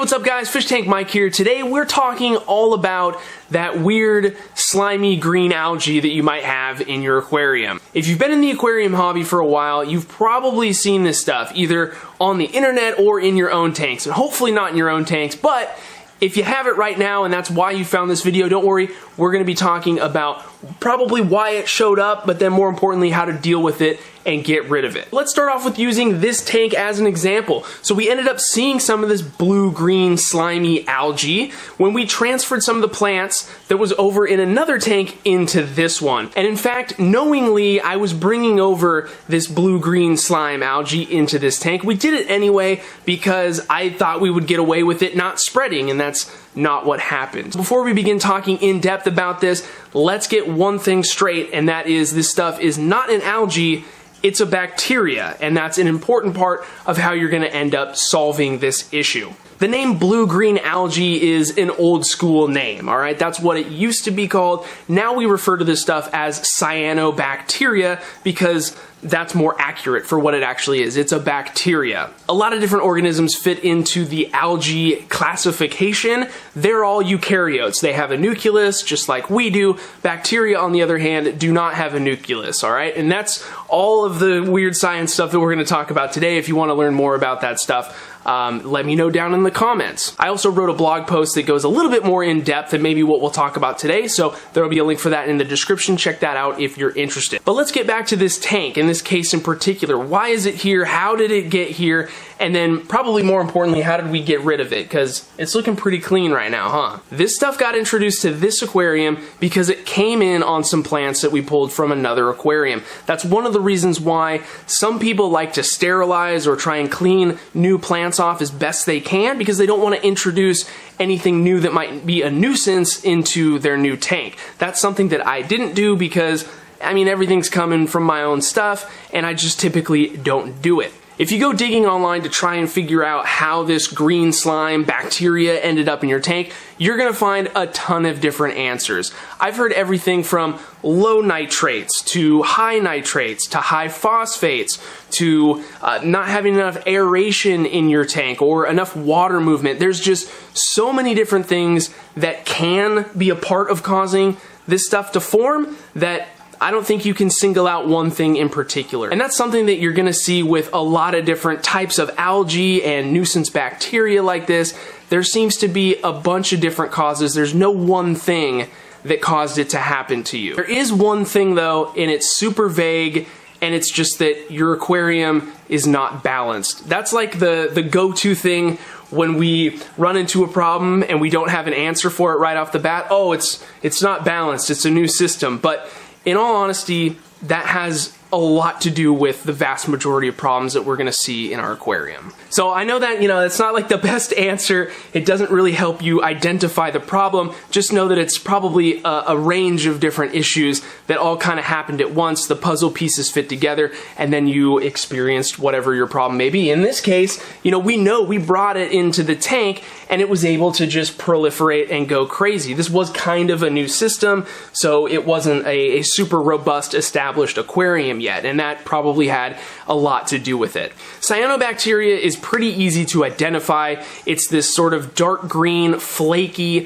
what's up guys? Fish Tank Mike here. Today we're talking all about that weird slimy green algae that you might have in your aquarium. If you've been in the aquarium hobby for a while, you've probably seen this stuff either on the internet or in your own tanks, and hopefully not in your own tanks, but if you have it right now and that's why you found this video, don't worry, we're going to be talking about probably why it showed up, but then more importantly how to deal with it and get rid of it. Let's start off with using this tank as an example. So we ended up seeing some of this blue-green slimy algae when we transferred some of the plants that was over in another tank into this one. And in fact, knowingly, I was bringing over this blue-green slime algae into this tank. We did it anyway because I thought we would get away with it not spreading, and that's not what happened. Before we begin talking in depth about this, let's get one thing straight, and that is this stuff is not an algae, it's a bacteria, and that's an important part of how you're going to end up solving this issue. The name blue-green algae is an old school name, alright? That's what it used to be called. Now we refer to this stuff as cyanobacteria because that's more accurate for what it actually is. It's a bacteria. A lot of different organisms fit into the algae classification. They're all eukaryotes. They have a nucleus just like we do. Bacteria, on the other hand, do not have a nucleus, alright? And that's all of the weird science stuff that we're going to talk about today. If you want to learn more about that stuff, let me know down in the comments. I also wrote a blog post that goes a little bit more in depth than maybe what we'll talk about today, so there will be a link for that in the description. Check that out if you're interested. But let's get back to this tank, in this case in particular. Why is it here? How did it get here? And then probably more importantly, how did we get rid of it? Because it's looking pretty clean right now, huh? This stuff got introduced to this aquarium because it came in on some plants that we pulled from another aquarium. That's one of the reasons why some people like to sterilize or try and clean new plants off as best they can, because they don't want to introduce anything new that might be a nuisance into their new tank. That's something that I didn't do because, I mean, everything's coming from my own stuff and I just typically don't do it. If you go digging online to try and figure out how this green slime bacteria ended up in your tank, you're going to find a ton of different answers. I've heard everything from low nitrates to high nitrates to high phosphates to not having enough aeration in your tank or enough water movement. There's just so many different things that can be a part of causing this stuff to form that I don't think you can single out one thing in particular. And that's something that you're gonna see with a lot of different types of algae and nuisance bacteria like this. There seems to be a bunch of different causes. There's no one thing that caused it to happen to you. There is one thing though, and it's super vague, and it's just that your aquarium is not balanced. That's like the go-to thing when we run into a problem and we don't have an answer for it right off the bat. Oh, it's not balanced, it's a new system. But in all honesty, that has a lot to do with the vast majority of problems that we're going to see in our aquarium. So I know that, it's not like the best answer. It doesn't really help you identify the problem. Just know that it's probably a range of different issues that all kind of happened at once. The puzzle pieces fit together, and then you experienced whatever your problem may be. In this case, we brought it into the tank, and it was able to just proliferate and go crazy. This was kind of a new system, so it wasn't a super robust, established aquarium yet, and that probably had a lot to do with it. Cyanobacteria is pretty easy to identify. It's this sort of dark green, flaky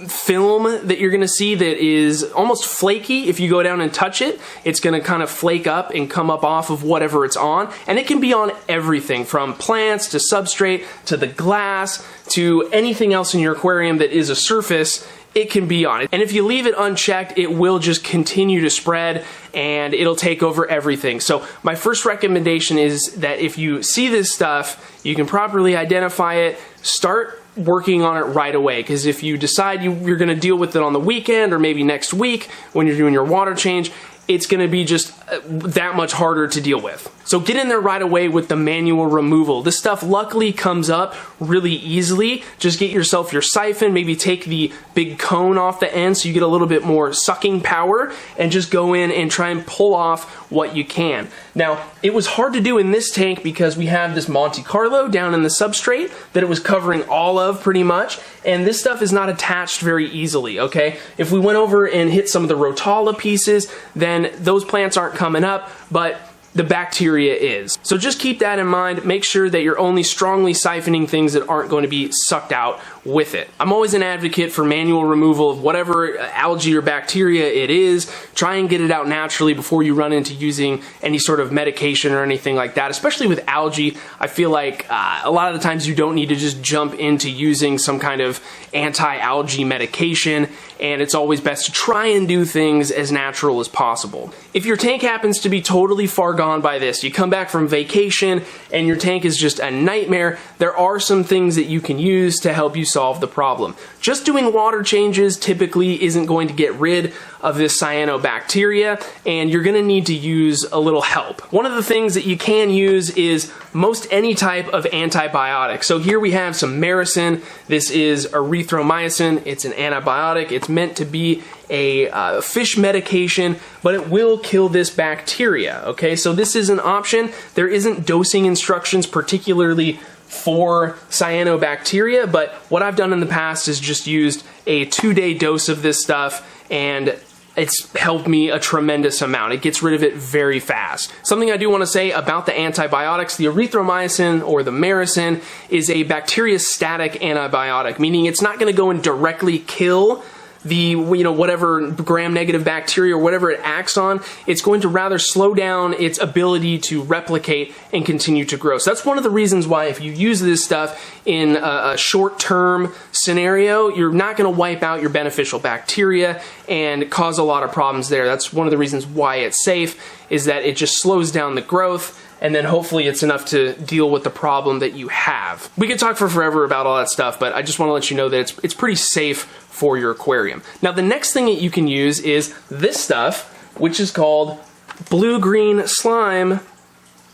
film that you're going to see that is almost flaky. If you go down and touch it, it's going to kind of flake up and come up off of whatever it's on, and it can be on everything from plants to substrate to the glass to anything else in your aquarium that is a surface. It can be on it. And if you leave it unchecked, it will just continue to spread and it'll take over everything. So my first recommendation is that if you see this stuff, you can properly identify it, start working on it right away. Because if you decide you're going to deal with it on the weekend or maybe next week when you're doing your water change, it's going to be just that much harder to deal with. So get in there right away with the manual removal. This stuff luckily comes up really easily. Just get yourself your siphon, maybe take the big cone off the end so you get a little bit more sucking power, and just go in and try and pull off what you can. Now, it was hard to do in this tank because we have this Monte Carlo down in the substrate that it was covering all of pretty much, and this stuff is not attached very easily, okay? If we went over and hit some of the Rotala pieces, then those plants aren't coming up, but the bacteria is. So just keep that in mind. Make sure that you're only strongly siphoning things that aren't going to be sucked out with it. I'm always an advocate for manual removal of whatever algae or bacteria it is. Try and get it out naturally before you run into using any sort of medication or anything like that. Especially with algae, I feel like a lot of the times you don't need to just jump into using some kind of anti-algae medication, and it's always best to try and do things as natural as possible. If your tank happens to be totally far gone by this, you come back from vacation and your tank is just a nightmare, there are some things that you can use to help you solve the problem. Just doing water changes typically isn't going to get rid of this cyanobacteria, and you're going to need to use a little help. One of the things that you can use is most any type of antibiotic. So here we have some Maricin. This is erythromycin. It's an antibiotic. It's meant to be a fish medication, but it will kill this bacteria. Okay, so this is an option. There isn't dosing instructions particularly for cyanobacteria, but what I've done in the past is just used a 2-day dose of this stuff, and it's helped me a tremendous amount. It gets rid of it very fast. Something I do want to say about the antibiotics, the erythromycin or the Maricin is a bacteriostatic antibiotic, meaning it's not going to go and directly kill the whatever gram-negative bacteria or whatever it acts on. It's going to rather slow down its ability to replicate and continue to grow. So that's one of the reasons why if you use this stuff in a short-term scenario, you're not going to wipe out your beneficial bacteria and cause a lot of problems there. That's one of the reasons why it's safe, is that it just slows down the growth, and then hopefully it's enough to deal with the problem that you have. We could talk for forever about all that stuff, but I just want to let you know that it's pretty safe for your aquarium. Now the next thing that you can use is this stuff, which is called blue-green slime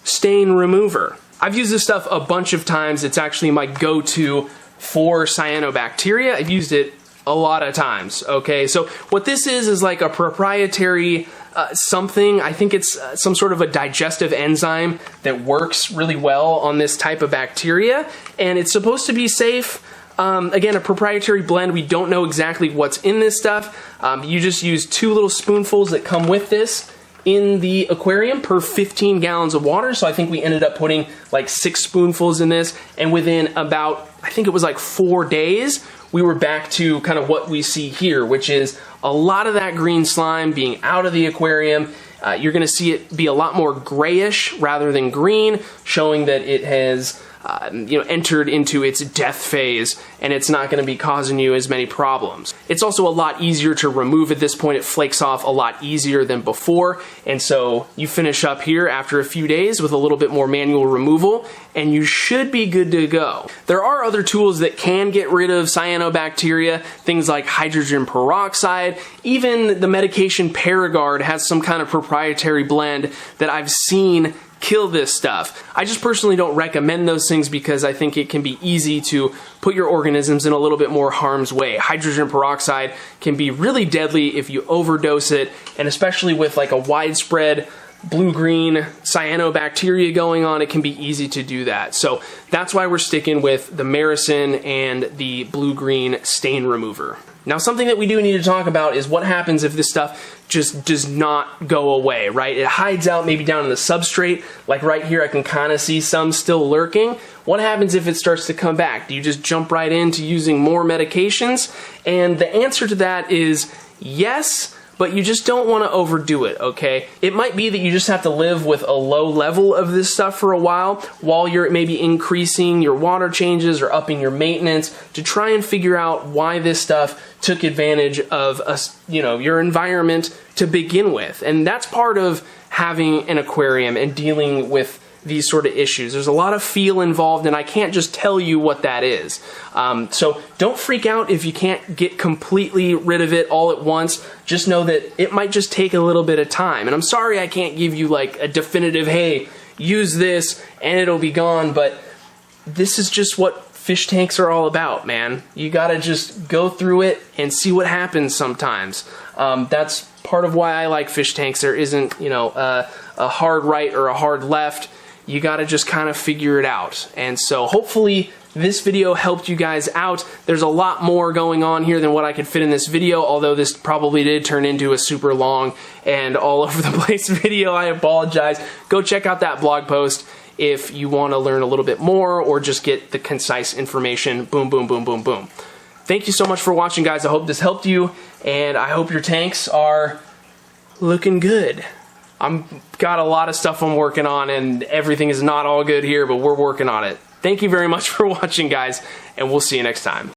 stain remover. I've used this stuff a bunch of times. It's actually my go-to for cyanobacteria. I've used it a lot of times, okay? So what this is like a proprietary something. I think it's some sort of a digestive enzyme that works really well on this type of bacteria, and it's supposed to be safe. Again, a proprietary blend. We don't know exactly what's in this stuff. You just use 2 little spoonfuls that come with this in the aquarium per 15 gallons of water. So I think we ended up putting like 6 spoonfuls in this, and within about, I think it was like 4 days, we were back to kind of what we see here, which is a lot of that green slime being out of the aquarium. You're going to see it be a lot more grayish rather than green, showing that it has entered into its death phase, and it's not going to be causing you as many problems. It's also a lot easier to remove at this point. It flakes off a lot easier than before, and so you finish up here after a few days with a little bit more manual removal, and you should be good to go. There are other tools that can get rid of cyanobacteria, things like hydrogen peroxide. Even the medication Paragard has some kind of proprietary blend that I've seen kill this stuff. I just personally don't recommend those things because I think it can be easy to put your organisms in a little bit more harm's way. Hydrogen peroxide can be really deadly if you overdose it, and especially with like a widespread blue-green cyanobacteria going on, it can be easy to do that. So that's why we're sticking with the Maricin and the blue-green stain remover. Now, something that we do need to talk about is what happens if this stuff just does not go away, right? It hides out maybe down in the substrate, like right here I can kind of see some still lurking. What happens if it starts to come back? Do you just jump right into using more medications? And the answer to that is yes, but you just don't want to overdo it, okay? It might be that you just have to live with a low level of this stuff for a while you're maybe increasing your water changes or upping your maintenance to try and figure out why this stuff took advantage of your environment to begin with. And that's part of having an aquarium and dealing with these sort of issues. There's a lot of feel involved, and I can't just tell you what that is. So don't freak out if you can't get completely rid of it all at once. Just know that it might just take a little bit of time. And I'm sorry I can't give you like a definitive, hey, use this and it'll be gone, but this is just what fish tanks are all about, man. You gotta just go through it and see what happens sometimes. That's part of why I like fish tanks. There isn't, a hard right or a hard left. You got to just kind of figure it out. And so hopefully this video helped you guys out. There's a lot more going on here than what I could fit in this video, although this probably did turn into a super long and all over the place video. I apologize. Go check out that blog post if you want to learn a little bit more or just get the concise information. Boom, boom, boom, boom, boom. Thank you so much for watching, guys. I hope this helped you, and I hope your tanks are looking good. I'm got a lot of stuff I'm working on, and everything is not all good here, but we're working on it. Thank you very much for watching, guys, and we'll see you next time.